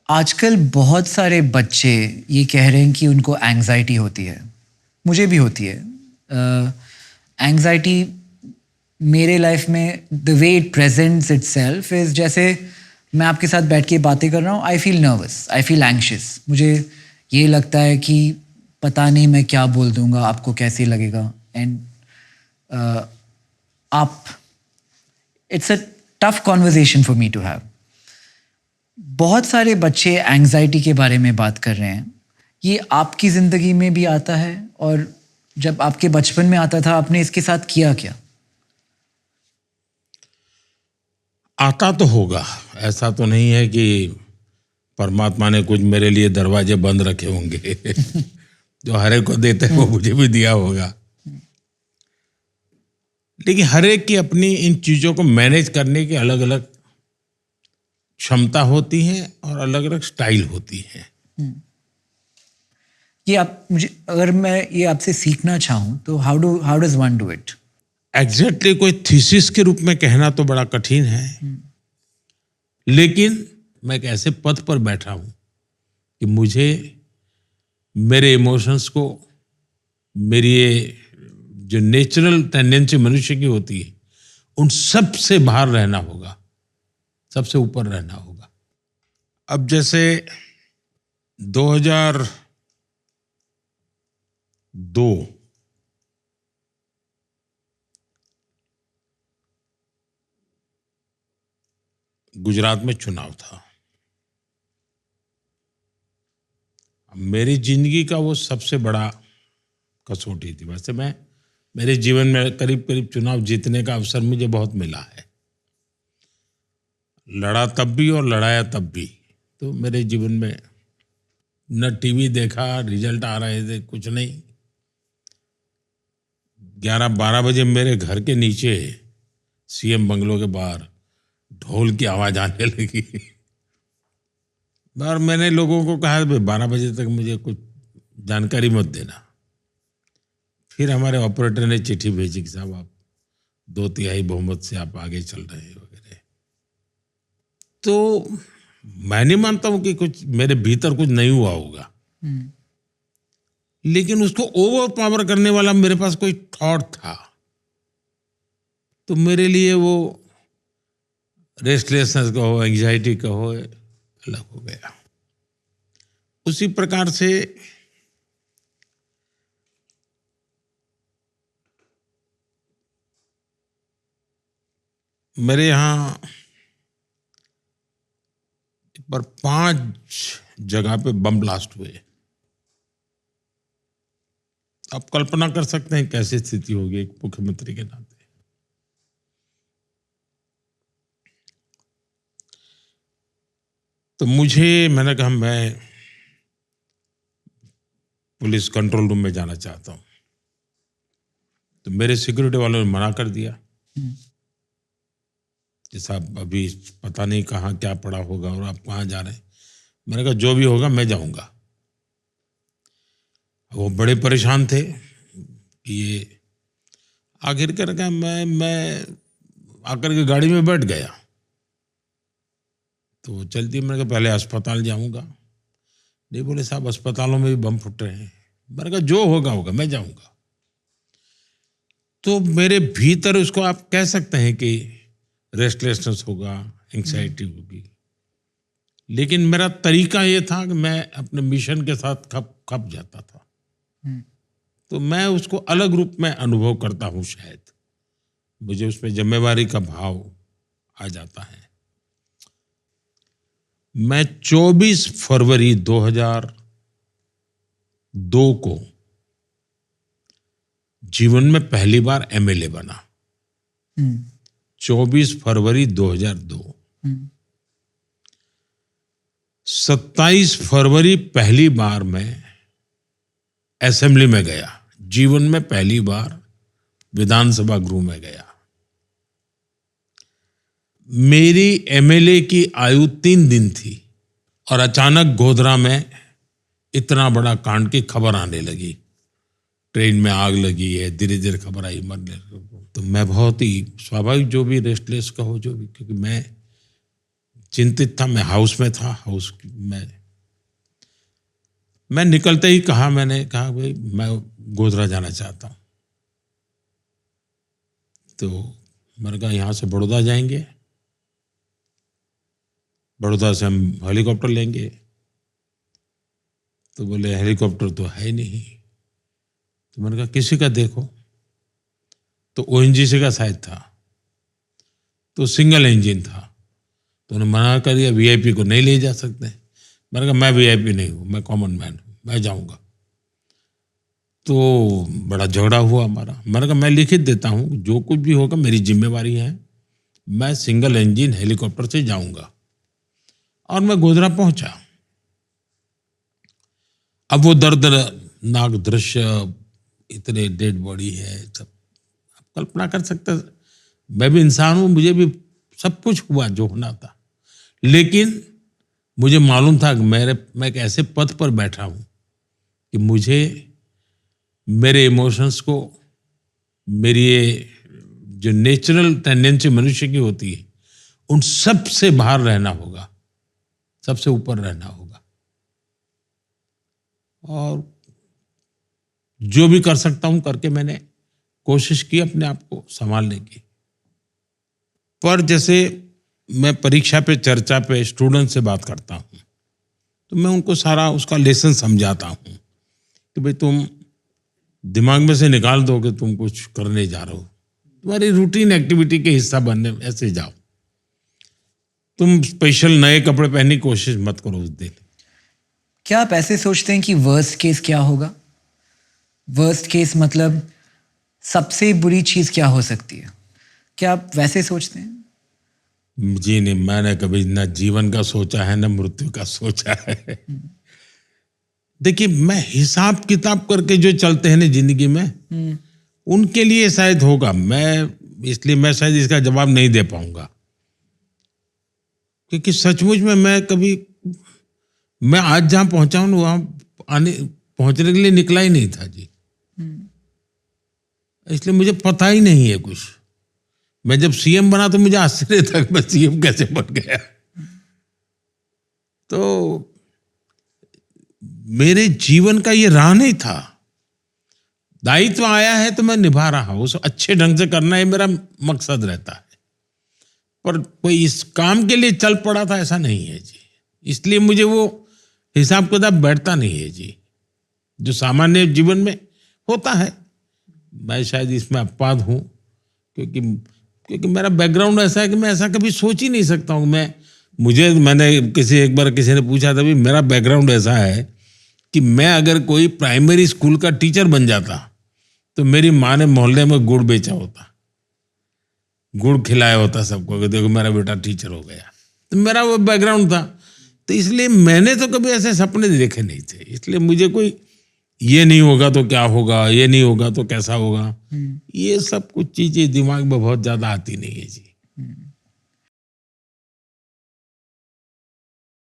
आजकल बहुत सारे बच्चे ये कह रहे हैं कि उनको एंग्जाइटी होती है। मुझे भी होती है। एंग्जाइटी मेरे लाइफ में the way it presents itself is जैसे मैं आपके साथ बैठ के बातें कर रहा हूँ, I feel nervous, I feel anxious. मुझे ये लगता है कि पता नहीं मैं क्या बोल दूँगा, आपको कैसे लगेगा। एंड आप it's a tough conversation for me to have. बहुत सारे बच्चे एंग्जाइटी के बारे में बात कर रहे हैं। ये आपकी ज़िंदगी में भी आता है, और जब आपके बचपन में आता था आपने इसके साथ किया क्या? आता तो होगा। ऐसा तो नहीं है कि परमात्मा ने कुछ मेरे लिए दरवाजे बंद रखे होंगे। जो हर एक को देते हैं वो मुझे भी दिया होगा। लेकिन हर एक की अपनी इन चीज़ों को मैनेज करने की अलग अलग क्षमता होती है और अलग अलग स्टाइल होती है। ये आप मुझे, अगर मैं ये आपसे सीखना चाहूँ तो how does one do it? Exactly कोई थीसिस के रूप में कहना तो बड़ा कठिन है, लेकिन मैं एक ऐसे पद पर बैठा हूं कि मुझे मेरे इमोशंस को, मेरी ये जो नेचुरल टेंडेंसी मनुष्य की होती है, उन सब से बाहर रहना होगा, सबसे ऊपर रहना होगा। अब जैसे 2002 गुजरात में चुनाव था। मेरी जिंदगी का वो सबसे बड़ा कसौटी थी। वैसे मैं मेरे जीवन में करीब करीब चुनाव जीतने का अवसर मुझे बहुत मिला है। लड़ा तब भी और लड़ाया तब भी। तो मेरे जीवन में न टीवी देखा, रिजल्ट आ रहे थे, कुछ नहीं। 11-12 बजे मेरे घर के नीचे सीएम बंगलो के बाहर ढोल की आवाज आने लगी। और मैंने लोगों को कहा 12 बजे तक मुझे कुछ जानकारी मत देना। फिर हमारे ऑपरेटर ने चिट्ठी भेजी कि साहब आप 2/3 बहुमत से आप आगे चल रहे हैं वगैरह। तो मैं नहीं मानता हूं कि कुछ मेरे भीतर कुछ नहीं हुआ होगा, लेकिन उसको ओवर पावर करने वाला मेरे पास कोई थॉट था। तो मेरे लिए वो रेस्टलेसनेस कहो, एंग्जाइटी कहो, अलग हो गया। उसी प्रकार से मेरे यहाँ पर 5 जगह पे बम ब्लास्ट हुए। आप कल्पना कर सकते हैं कैसी स्थिति होगी एक मुख्यमंत्री के नाते। तो मैंने कहा मैं पुलिस कंट्रोल रूम में जाना चाहता हूं। तो मेरे सिक्योरिटी वालों ने मना कर दिया कि साहब अभी पता नहीं कहाँ क्या पड़ा होगा और आप कहाँ जा रहे हैं। मैंने कहा जो भी होगा मैं जाऊंगा। वो बड़े परेशान थे कि ये आखिर कर मैं आकर के गाड़ी में बैठ गया। तो चलती, मैंने कहा पहले अस्पताल जाऊंगा। नहीं, बोले साहब अस्पतालों में भी बम फुट रहे हैं। मैंने कहा जो होगा होगा, मैं जाऊंगा। तो मेरे भीतर उसको आप कह सकते हैं कि रेस्टलेसनेस होगा, एंग्जाइटी होगी, लेकिन मेरा तरीका ये था कि मैं अपने मिशन के साथ खप जाता था। तो मैं उसको अलग रूप में अनुभव करता हूं। शायद मुझे उसमें जिम्मेवारी का भाव आ जाता है। मैं 24 फरवरी 2002 को जीवन में पहली बार एमएलए बना। 24 फरवरी 2002। 27 फरवरी पहली बार मैं असेंबली में गया। जीवन में पहली बार विधानसभा गृह में गया। मेरी एमएलए की आयु 3 दिन थी और अचानक गोधरा में इतना बड़ा कांड की खबर आने लगी। ट्रेन में आग लगी है, धीरे धीरे खबर आई मरने। तो मैं बहुत ही स्वाभाविक, जो भी रेस्टलेस कहो, जो भी, क्योंकि मैं चिंतित था। मैं हाउस में था, में मैं निकलते ही मैंने कहा भाई मैं गोधरा जाना चाहता हूँ। तो मैंने कहा यहाँ से बड़ौदा जाएंगे, बड़ौदा से हम हेलीकॉप्टर लेंगे। तो बोले हेलीकॉप्टर तो है नहीं। तो मैंने कहा किसी का देखो। तो ओएनजीसी का शायद था, तो सिंगल इंजन था। तो उन्होंने मना कर दिया, वीआईपी को नहीं ले जा सकते। मैंने कहा मैं वीआईपी नहीं हूँ, मैं कॉमन मैन हूँ, मैं जाऊँगा। तो बड़ा झगड़ा हुआ हमारा। मैंने कहा मैं लिखित देता हूँ, जो कुछ भी होगा मेरी जिम्मेवारी है, मैं सिंगल इंजन हेलीकॉप्टर से जाऊँगा। और मैं गोधरा पहुँचा। अब वो दर्दनाक दृश्य, इतने डेड बॉडी है, सब आप कल्पना कर सकते हैं। मैं भी इंसान हूँ, मुझे भी सब कुछ हुआ जो होना था। लेकिन मुझे मालूम था कि मैं एक ऐसे पद पर बैठा हूँ कि मुझे मेरे इमोशंस को, मेरी ये जो नेचुरल टेंडेंसी मनुष्य की होती है, उन सब से बाहर रहना होगा, सबसे ऊपर रहना होगा। और जो भी कर सकता हूं करके मैंने कोशिश की अपने आप को संभालने की। पर जैसे मैं परीक्षा पे, चर्चा पे स्टूडेंट से बात करता हूं, तो मैं उनको सारा उसका लेसन समझाता हूं कि भाई तुम दिमाग में से निकाल दो कि तुम कुछ करने जा रहे हो, तुम्हारी रूटीन एक्टिविटी के हिस्सा बनने ऐसे जाओ। तुम स्पेशल नए कपड़े पहनने की कोशिश मत करो उस दिन। क्या आप ऐसे सोचते हैं कि वर्स्ट केस क्या होगा? वर्स्ट केस मतलब सबसे बुरी चीज क्या हो सकती है? क्या आप वैसे सोचते हैं? जी नहीं, मैंने कभी न जीवन का सोचा है न मृत्यु का सोचा है। देखिए, मैं हिसाब किताब करके जो चलते हैं ना जिंदगी में, उनके लिए शायद होगा। इसलिए मैं शायद इसका जवाब नहीं दे पाऊंगा, क्योंकि सचमुच में मैं आज जहां पहुंचा हूं वहां पहुंचने के लिए निकला ही नहीं था जी। इसलिए मुझे पता ही नहीं है कुछ। मैं जब सीएम बना तो मुझे आश्चर्य था कि मैं सीएम कैसे बन गया। तो मेरे जीवन का ये राह नहीं था। दायित्व आया है तो मैं निभा रहा हूं, उसे अच्छे ढंग से करना है मेरा मकसद रहता है। पर कोई इस काम के लिए चल पड़ा था ऐसा नहीं है जी। इसलिए मुझे वो हिसाब किताब बैठता नहीं है जी, जो सामान्य जीवन में होता है। मैं शायद इसमें अपवाद हूँ, क्योंकि मेरा बैकग्राउंड ऐसा है कि मैं ऐसा कभी सोच ही नहीं सकता हूँ। मैंने एक बार किसी ने पूछा था, भी मेरा बैकग्राउंड ऐसा है कि मैं अगर कोई प्राइमरी स्कूल का टीचर बन जाता तो मेरी माँ ने मोहल्ले में गुड़ बेचा होता, गुड़ खिलाया होता सबको कि देखो मेरा बेटा टीचर हो गया। तो मेरा वो बैकग्राउंड था। तो इसलिए मैंने तो कभी ऐसे सपने देखे नहीं थे। इसलिए मुझे कोई ये नहीं होगा तो क्या होगा, ये नहीं होगा तो कैसा होगा, ये सब कुछ चीजें दिमाग में बहुत ज्यादा आती नहीं है जी।